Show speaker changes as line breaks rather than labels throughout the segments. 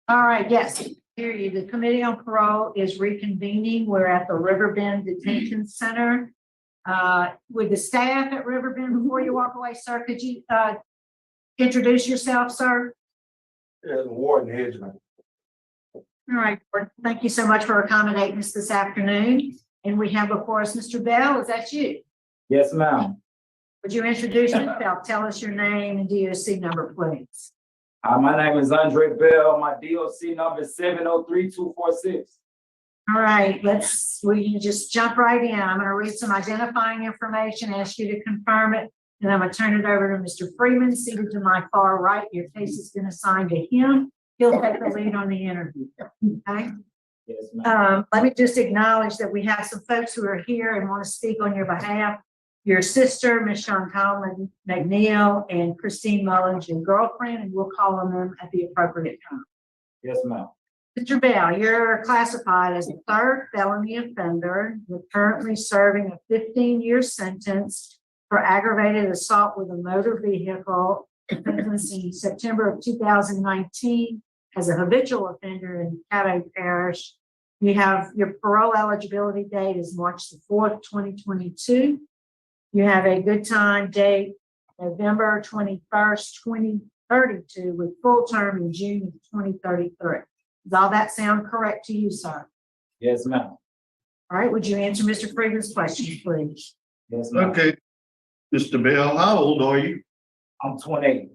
All right, yes, hear you. The Committee on Parole is reconvening. We're at the Riverbend Detention Center. With the staff at Riverbend, before you walk away, sir, could you introduce yourself, sir?
Yeah, Warden Hedgeman.
All right, thank you so much for accommodating us this afternoon. And we have before us Mr. Bell. Is that you?
Yes, ma'am.
Would you introduce yourself? Tell us your name and DOC number, please.
My name is Andre Bell. My DOC number is 703-246.
All right, we can just jump right in. I'm going to read some identifying information, ask you to confirm it, and I'm going to turn it over to Mr. Freeman, seated to my far right. Your case has been assigned to him. He'll take the lead on the interview. Okay.
Yes, ma'am.
Let me just acknowledge that we have some folks who are here and want to speak on your behalf. Your sister, Ms. Chantal McNeil, and Christine Mullins, your girlfriend, and we'll call on them at the appropriate time.
Yes, ma'am.
Mr. Bell, you're classified as a third felony offender. You're currently serving a 15-year sentence for aggravated assault with a motor vehicle in September of 2019 as a habitual offender in Caddo Parish. You have your parole eligibility date is March the 4th, 2022. You have a good time date, November 21st, 2032, with full term in June of 2033. Does all that sound correct to you, sir?
Yes, ma'am.
All right, would you answer Mr. Freeman's question, please?
Yes, ma'am.
Okay. Mr. Bell, how old are you?
I'm 28.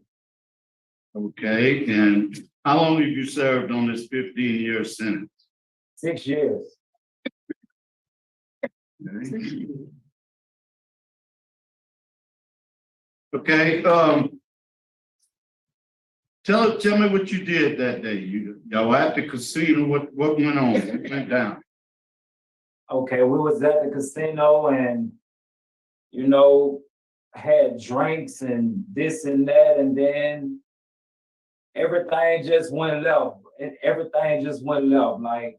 Okay, and how long have you served on this 15-year sentence?
6 years.
Okay, tell me what you did that day. Y'all at the casino, what went on? What went down?
Okay, we was at the casino and, had drinks and this and that, and then everything just went left. Like,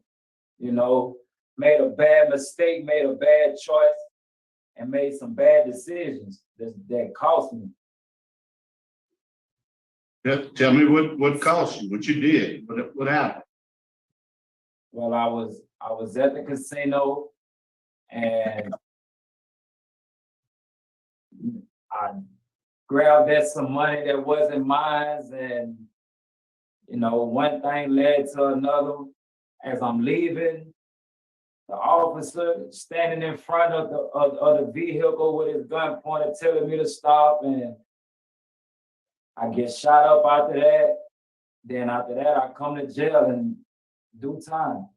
made a bad mistake, made a bad choice, and made some bad decisions that cost me.
Tell me what cost you, what you did, what happened?
Well, I was at the casino and I grabbed at some money that wasn't mine, and one thing led to another. As I'm leaving, the officer standing in front of the vehicle with his gun pointed, telling me to stop, and I get shot up after that. Then after that, I come to jail in due time.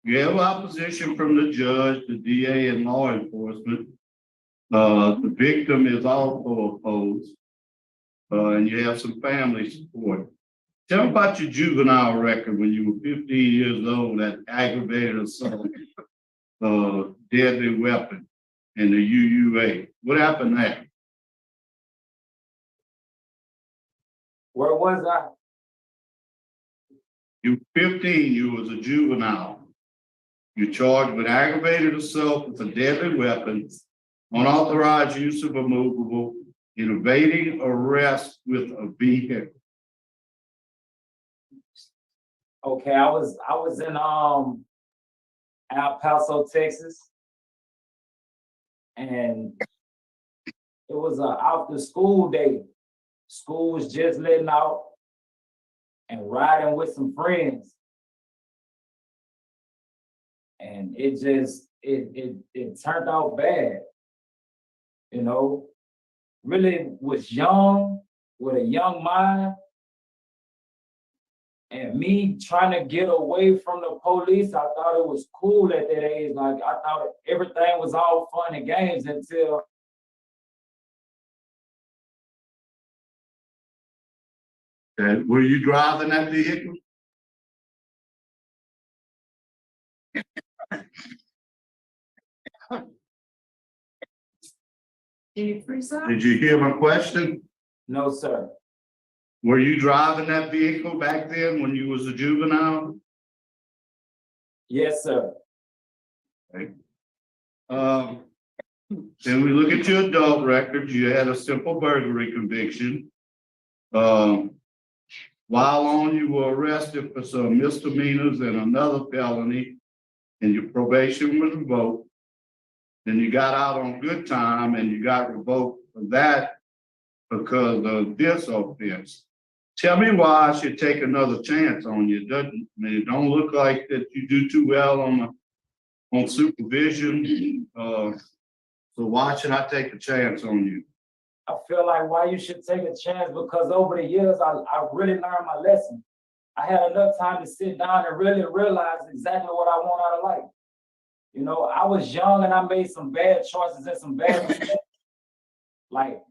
You have opposition from the judge, the DA, and law enforcement. The victim is also opposed, and you have some family support. Tell me about your juvenile record when you were 15 years old, that aggravated assault, deadly weapon, and the UUA. What happened there?
Where was I?
You were 15, you was a juvenile. You're charged with aggravated assault with a deadly weapon, unauthorized use of a movable, and evading arrest with a vehicle.
Okay, I was in El Paso, Texas, and it was a after school day. School was just letting out and riding with some friends. And it turned out bad. Really was young, with a young mind. And me trying to get away from the police, I thought it was cool at that age. Like, I thought everything was all fun and games until
Were you driving that vehicle? Did you hear my question?
no, sir.
Were you driving that vehicle back then when you was a juvenile?
Yes, sir.
Okay. Then we look at your adult records, you had a simple burglary conviction. While on, you were arrested for some misdemeanors and another felony, and your probation was revoked. Then you got out on good time and you got revoked for that because of this offense. Tell me why I should take another chance on you. It don't look like that you do too well on supervision. So why should I take a chance on you?
I feel like why you should take a chance because over the years, I really learned my lesson. I had enough time to sit down and really realize exactly what I want out of life. You know, I was young and I made some bad choices and some bad mistakes. Like,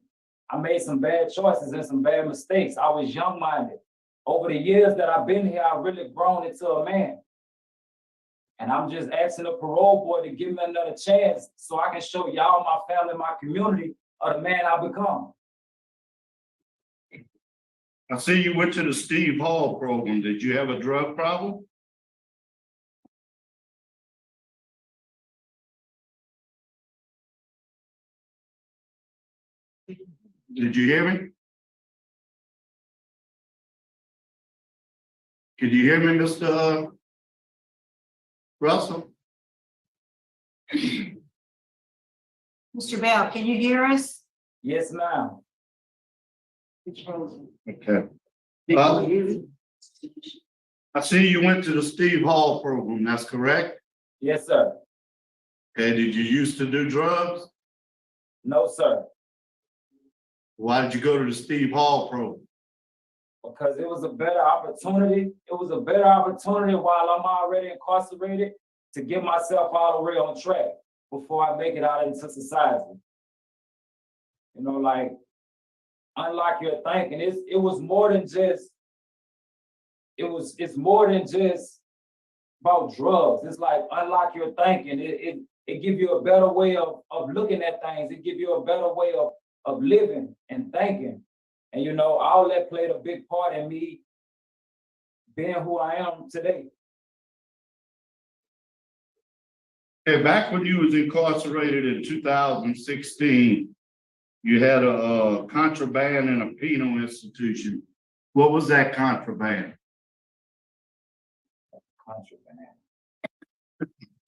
I made some bad choices and some bad mistakes. I was young-minded. Over the years that I've been here, I've really grown into a man. And I'm just asking the parole board to give me another chance so I can show y'all, my family, my community, of the man I become.
I see you went to the Steve Hall program. Did you have a drug problem? Did you hear me? Could you hear me, Mr. Russell?
Mr. Bell, can you hear us?
Yes, ma'am.
Okay. I see you went to the Steve Hall program. That's correct?
Yes, sir.
Okay. Did you used to do drugs?
No, sir.
Why did you go to the Steve Hall program?
Because it was a better opportunity. It was a better opportunity while I'm already incarcerated to get myself all the way on track before I make it out into society. You know, like, unlike your thinking, it was more than just, it's more than just about drugs. It's like, unlike your thinking, it gives you a better way of looking at things. It gives you a better way of living and thinking. And, you know, all that played a big part in me being who I am today.
Hey, back when you was incarcerated in 2016, you had a contraband in a penal institution. What was that contraband?
Contraband.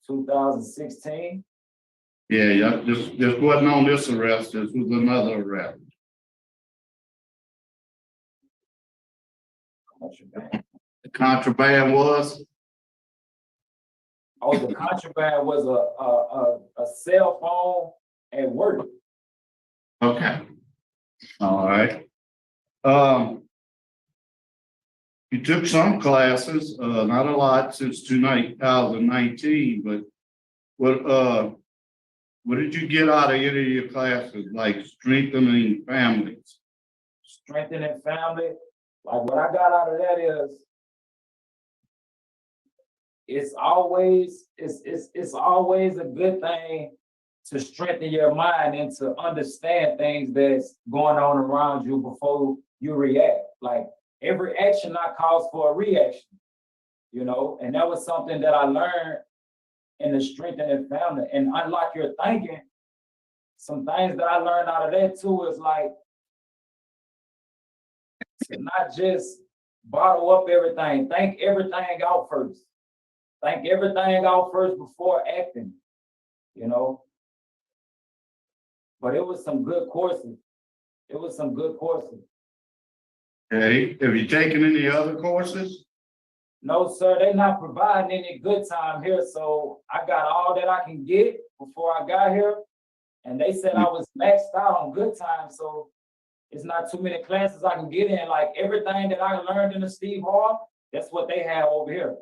2016.
Yeah, this wasn't on this arrest. This was another arrest.
Contraband.
The contraband was?
Oh, the contraband was a cell phone at work.
Okay. All right. You took some classes, not a lot since 2019, but what did you get out of any of your classes, like strengthening families?
Strengthening family. Like what I got out of that is it's always a good thing to strengthen your mind and to understand things that's going on around you before you react. Like every action not calls for a reaction, you know, and that was something that I learned in the strengthening family. And unlike your thinking, some things that I learned out of that too is like to not just bottle up everything, think everything out first. Think everything out first before acting, you know. But it was some good courses. It was some good courses.
Okay, have you taken any other courses?
No, sir, they're not providing any good time here. So I got all that I can get before I got here. And they said I was maxed out on good time. So it's not too many classes I can get in. Like everything that I learned in the Steve Hall, that's what they have over here.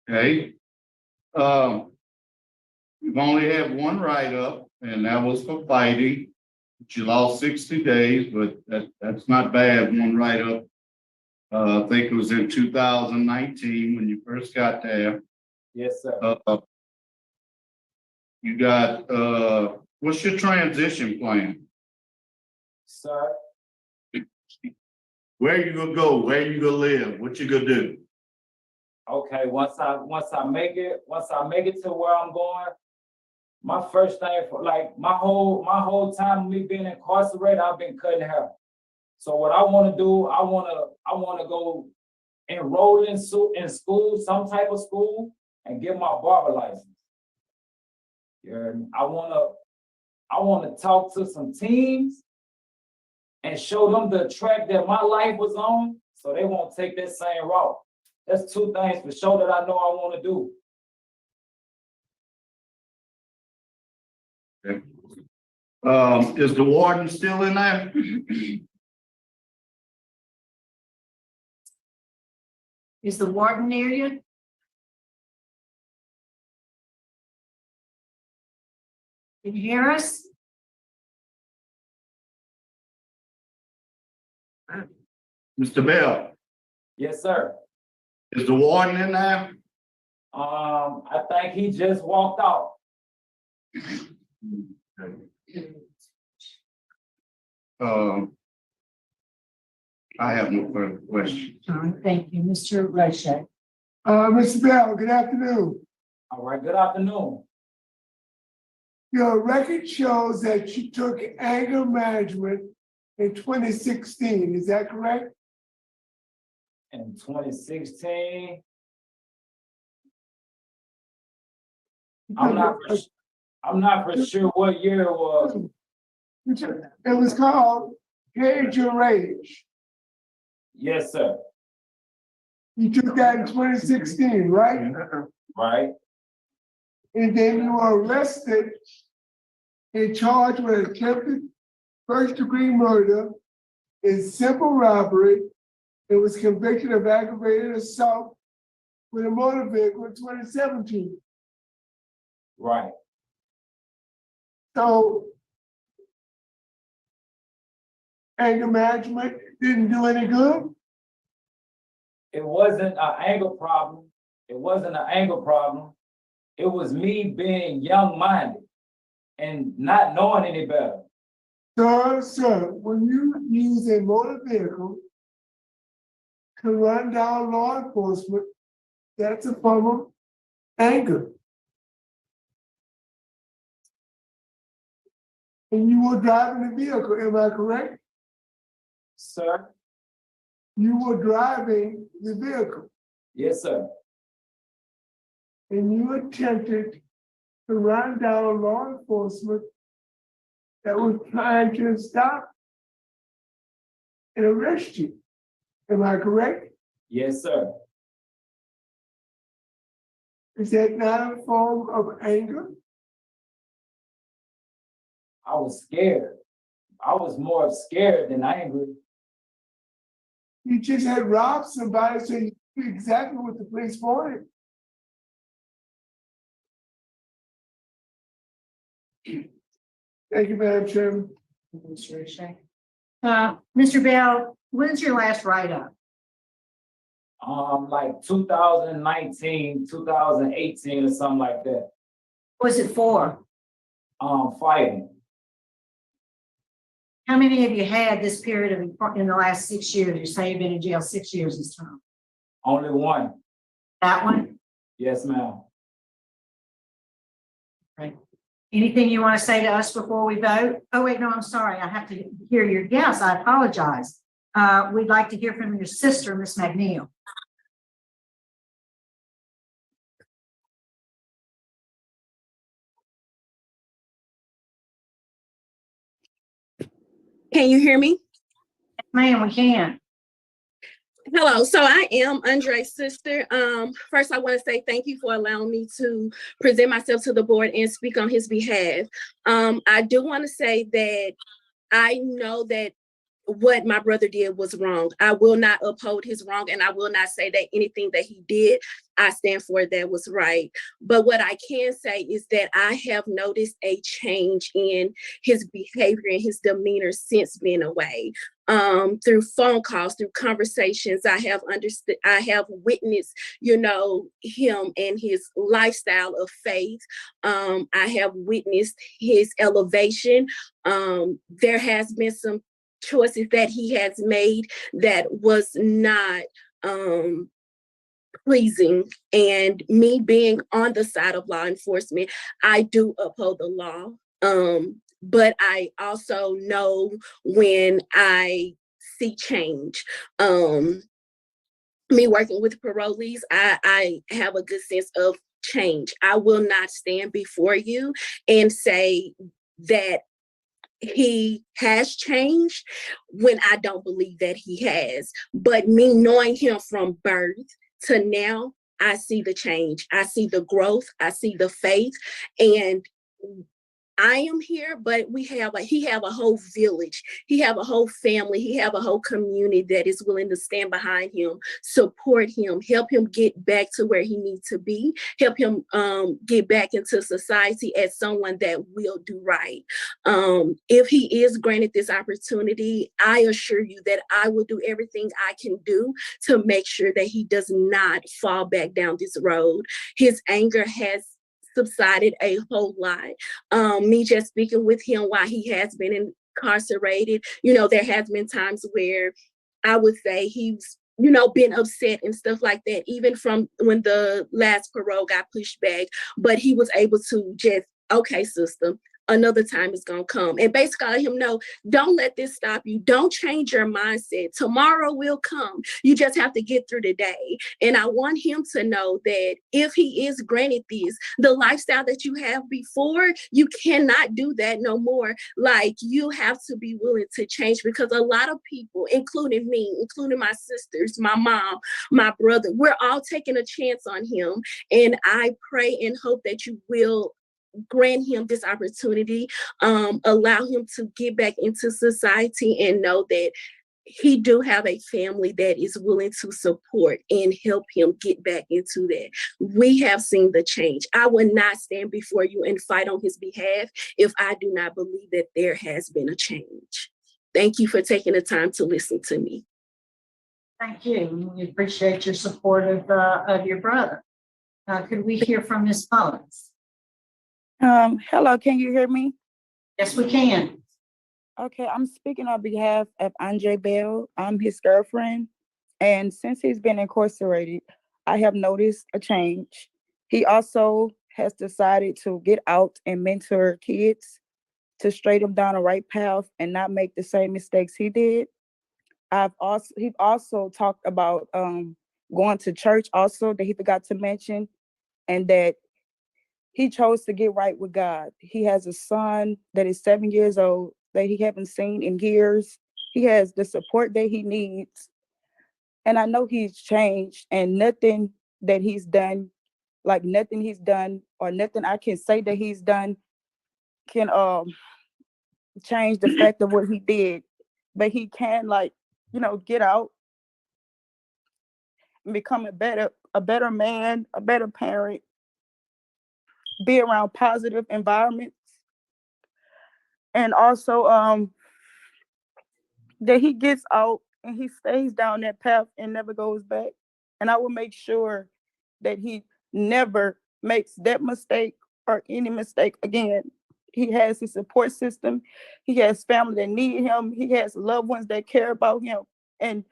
Okay. You've only had one write-up, and that was for fighting. You lost 60 days, but that's not bad, one write-up. I think it was in 2019 when you first got there.
Yes, sir.
You got, what's your transition plan?
Sir,
Where you gonna go? Where you gonna live? What you gonna do?
Okay, once I make it to where I'm going, my first thing for like my whole time of me being incarcerated, I've been cutting hair. So what I want to do, I want to go enroll in school, some type of school, and get my barber license. Yeah, I want to talk to some teens and show them the track that my life was on, so they won't take that same route. That's two things for sure that I know I want to do.
Is the warden still in there?
Is the warden near you? Can you hear us?
Mr. Bell,
Yes, sir.
is the warden in there?
I think he just walked out.
I have no further questions.
All right, thank you, Mr. Roche.
Mr. Bell, good afternoon.
All right, good afternoon.
Your record shows that you took anger management in 2016, is that correct?
In 2016, I'm not for sure what year it was.
It was called Gauge Your Rage.
Yes, sir.
You took that in 2016, right?
Right.
And then you were arrested and charged with attempted first-degree murder and simple robbery. It was convicted of aggravated assault with a motor vehicle in 2017.
Right.
So anger management didn't do any good?
It wasn't an anger problem. It wasn't an anger problem. It was me being young-minded and not knowing any better.
Sir, when you use a motor vehicle to run down law enforcement, that's a form of anger. And you were driving the vehicle, am I correct?
Sir?
You were driving the vehicle
Yes, sir.
and you attempted to run down law enforcement that was trying to stop and arrest you. Am I correct?
Yes, sir.
Is that not a form of anger?
I was scared. I was more scared than angry.
You just had robbed somebody, so you knew exactly what the police wanted. Thank you, Madam Chairman.
Mr. Roche. Mr. Bell, when's your last write-up?
Like 2019, 2018 or something like that.
What was it for?
Fighting.
How many have you had this period of in the last 6 years? You say you've been in jail 6 years this time.
Only one.
That one?
Yes, ma'am.
Right. Anything you want to say to us before we vote? Oh, wait, no, I'm sorry. I have to hear your guess. I apologize. We'd like to hear from your sister, Miss McNeil.
Can you hear me?
Ma'am, we can.
Hello, so I am Andre's sister. First, I want to say thank you for allowing me to present myself to the board and speak on his behalf. I do want to say that I know that what my brother did was wrong. I will not uphold his wrong, and I will not say that anything that he did, I stand for that was right. But what I can say is that I have noticed a change in his behavior and his demeanor since being away. Through phone calls, through conversations, I have understood, I have witnessed, him and his lifestyle of faith. I have witnessed his elevation. There has been some choices that he has made that was not pleasing, and me being on the side of law enforcement, I do uphold the law. But I also know when I see change. Me working with parolees, I have a good sense of change. I will not stand before you and say that he has changed when I don't believe that he has. But me knowing him from birth to now, I see the change. I see the growth. I see the faith. And I am here, but he have a whole village. He have a whole family. He have a whole community that is willing to stand behind him, support him, help him get back to where he needs to be, help him get back into society as someone that will do right. If he is granted this opportunity, I assure you that I will do everything I can do to make sure that he does not fall back down this road. His anger has subsided a whole lot. Me just speaking with him while he has been incarcerated, there has been times where I would say he's, been upset and stuff like that, even from when the last parole got pushed back, but he was able to just, okay, sister, another time is going to come. And basically let him know, don't let this stop you. Don't change your mindset. Tomorrow will come. You just have to get through the day. And I want him to know that if he is granted this, the lifestyle that you have before, you cannot do that no more. Like, you have to be willing to change, because a lot of people, including me, including my sisters, my mom, my brother, we're all taking a chance on him. And I pray and hope that you will grant him this opportunity, allow him to get back into society and know that he do have a family that is willing to support and help him get back into that. We have seen the change. I will not stand before you and fight on his behalf if I do not believe that there has been a change. Thank you for taking the time to listen to me.
Thank you. We appreciate your support of your brother. Could we hear from Ms. Mullins?
Hello, can you hear me?
Yes, we can.
Okay, I'm speaking on behalf of Andre Bell. I'm his girlfriend. And since he's been incarcerated, I have noticed a change. He also has decided to get out and mentor kids to straight them down the right path and not make the same mistakes he did. He also talked about going to church also, that he forgot to mention, and that he chose to get right with God. He has a son that is 7 years old that he haven't seen in years. He has the support that he needs. And I know he's changed, and nothing that he's done, like nothing he's done or nothing I can say that he's done can change the fact of what he did. But he can, get out and become a better man, a better parent, be around positive environments. And also that he gets out and he stays down that path and never goes back. And I will make sure that he never makes that mistake or any mistake again. He has his support system. He has family that need him. He has loved ones that care about him. And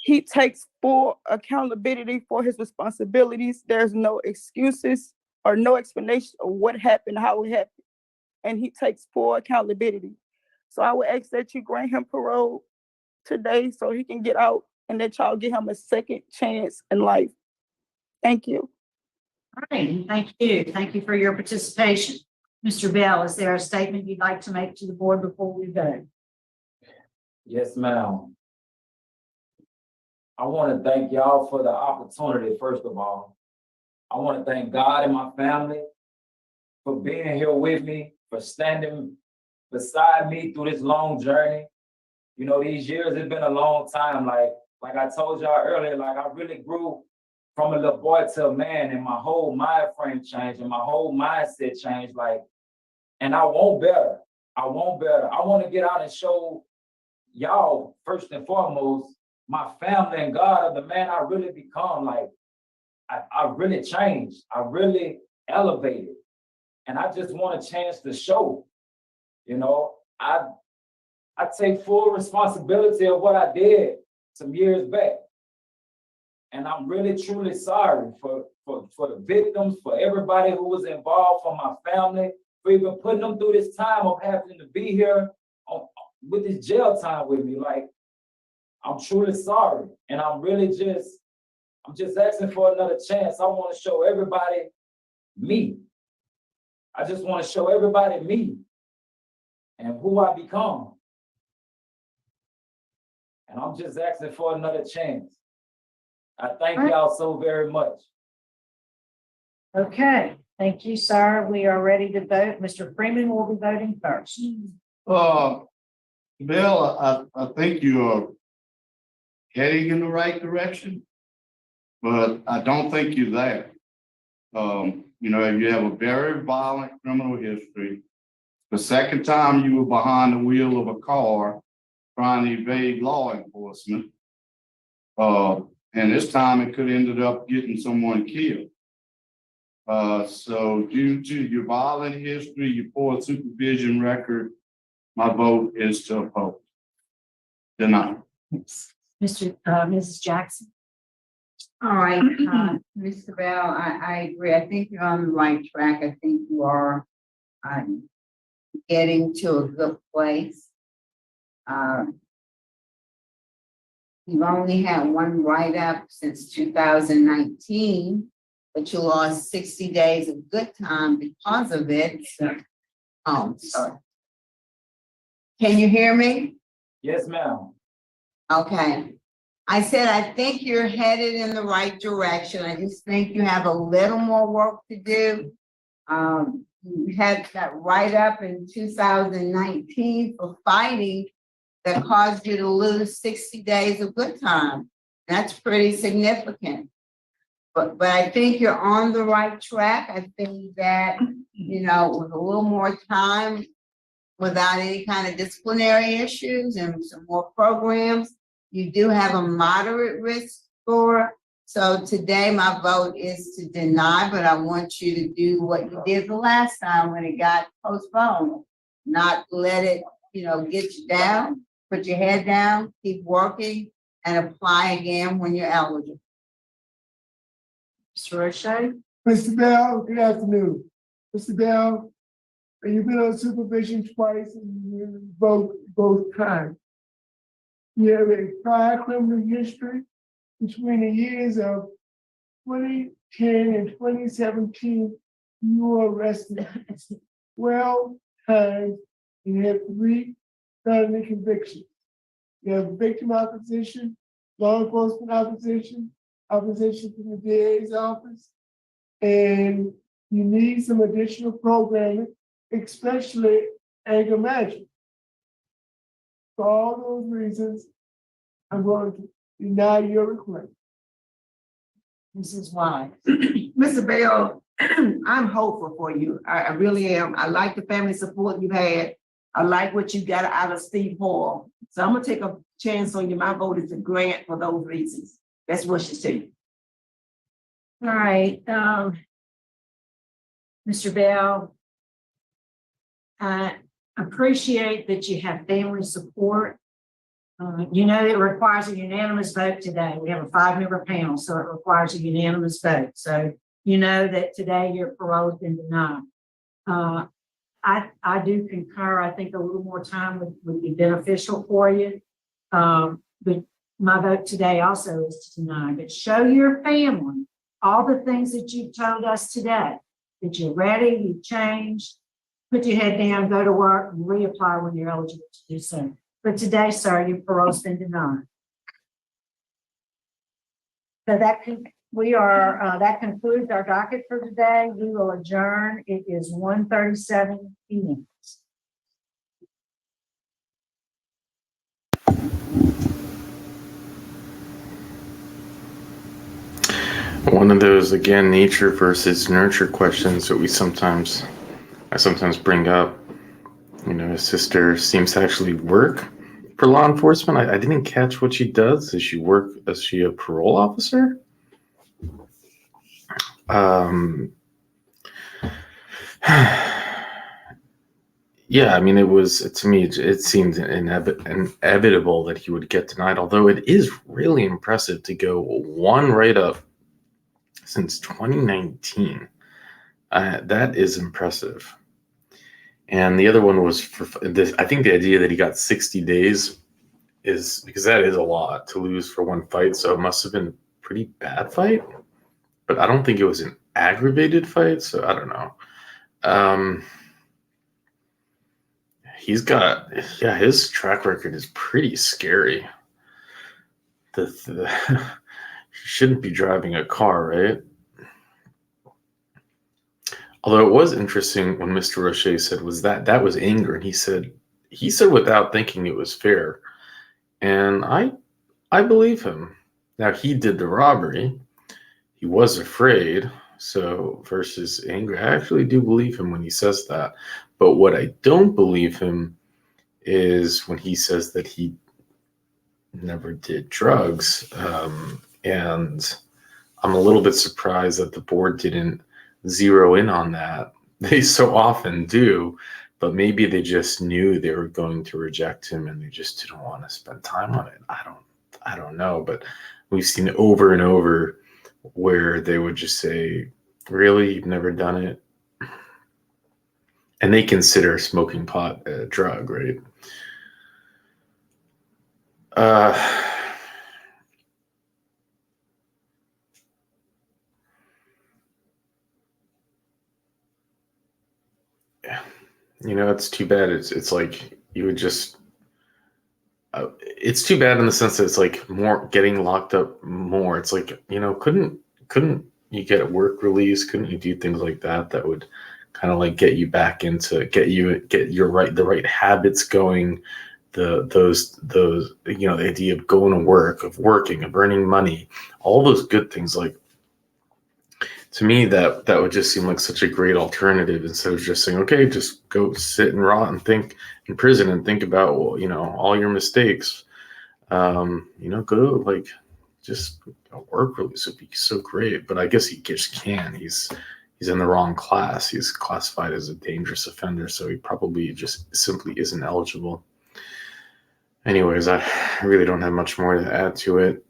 he takes full accountability for his responsibilities. There's no excuses or no explanation of what happened, how it happened. And he takes full accountability. So I would ask that you grant him parole today so he can get out and that y'all give him a second chance in life. Thank you.
All right, thank you. Thank you for your participation. Mr. Bell, is there a statement you'd like to make to the board before we vote?
Yes, ma'am. I want to thank y'all for the opportunity, first of all. I want to thank God and my family for being here with me, for standing beside me through this long journey. These years, it's been a long time. Like I told y'all earlier, I really grew from a little boy to a man, and my whole mind frame changed and my whole mindset changed. And I want better. I want better. I want to get out and show y'all, first and foremost, my family and God, of the man I really become. I really changed. I really elevated. And I just want a chance to show, I take full responsibility of what I did some years back. And I'm really truly sorry for the victims, for everybody who was involved, for my family, for even putting them through this time of having to be here with this jail time with me. Like, I'm truly sorry. And I'm just asking for another chance. I want to show everybody me. I just want to show everybody me and who I become. And I'm just asking for another chance. I thank y'all so very much.
Okay, thank you, sir. We are ready to vote. Mr. Freeman will be voting first.
Bill, I think you are heading in the right direction, but I don't think you're there. You know, you have a very violent criminal history. The second time you were behind the wheel of a car trying to evade law enforcement. And this time it could have ended up getting someone killed. So due to your violent history, your poor supervision record, my vote is to oppose. Deny.
Mrs. Jackson.
All right, Mr. Bell, I agree. I think you're on the right track. I think you are getting to a good place. You've only had one write-up since 2019, but you lost 60 days of good time because of it. Sorry. Can you hear me?
Yes, ma'am.
Okay. I said, I think you're headed in the right direction. I just think you have a little more work to do. You had that write-up in 2019 for fighting that caused you to lose 60 days of good time. That's pretty significant. But I think you're on the right track. I think that, you know, with a little more time, without any kind of disciplinary issues and some more programs, you do have a moderate risk score. So today my vote is to deny, but I want you to do what you did the last time when it got postponed. Not let it, you know, get you down, put your head down, keep working, and apply again when you're eligible.
Mr. Roche.
Mr. Bell, good afternoon. Mr. Bell, you've been on supervision twice and you both times. You have a prior criminal history between the years of 2010 and 2017. You were arrested 12 times and you have 3 felony convictions. You have victim opposition, law enforcement opposition, opposition from the DA's office, and you need some additional programming, especially anger management. For all those reasons, I'm going to deny your request.
Mrs. Wise.
Mr. Bell, I'm hopeful for you. I really am. I like the family support you've had. I like what you got out of Steve Hall. So I'm gonna take a chance on you. My vote is to grant for those reasons. That's what she said.
All right, Mr. Bell, I appreciate that you have family support. You know, it requires a unanimous vote today. We have a 5-member panel, so it requires a unanimous vote. So you know that today your parole has been denied. I do concur. I think a little more time would be beneficial for you. But my vote today also is to deny. But show your family all the things that you've told us today, that you're ready, you've changed, put your head down, go to work, and reapply when you're eligible to do so. But today, sir, your parole's been denied. So that concludes our docket for today. We will adjourn. It is 1:37 p.m.
One of those, again, nature versus nurture questions that I sometimes bring up. You know, his sister seems to actually work for law enforcement. I didn't catch what she does. Is she a parole officer? Yeah, I mean, it was to me. It seemed inevitable that he would get denied. Although it is really impressive to go one write-up since 2019. That is impressive. And the other one was for this. I think the idea that he got 60 days is because that is a lot to lose for one fight. So it must have been a pretty bad fight. But I don't think it was an aggravated fight. So I don't know. He's got, yeah, his track record is pretty scary. He shouldn't be driving a car, right? Although it was interesting when Mr. Roche said was that was anger, and he said without thinking it was fair, and I believe him. Now he did the robbery, he was afraid, so versus anger, I actually do believe him when he says that. But what I don't believe him is when he says that he never did drugs, and I'm a little bit surprised that the board didn't zero in on that. They so often do, but maybe they just knew they were going to reject him and they just didn't want to spend time on it. I don't know, but we've seen over and over where they would just say, "Really, you've never done it?" And they consider smoking pot a drug, right? You know, it's too bad. It's like you would just. It's too bad in the sense that it's like more getting locked up more. It's like, you know, couldn't you get a work release? Couldn't you do things like that that would kind of like get you back into get your the right habits going, those you know, the idea of going to work, of working, of earning money, all those good things. Like, to me, that would just seem like such a great alternative instead of just saying, okay, just go sit and rot and think in prison and think about, well, you know, all your mistakes. You know, go like just a work release would be so great. But I guess he just can't. He's in the wrong class. He's classified as a dangerous offender, so he probably just simply isn't eligible. Anyways, I really don't have much more to add to it.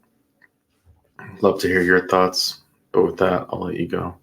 Love to hear your thoughts, but with that, I'll let you go.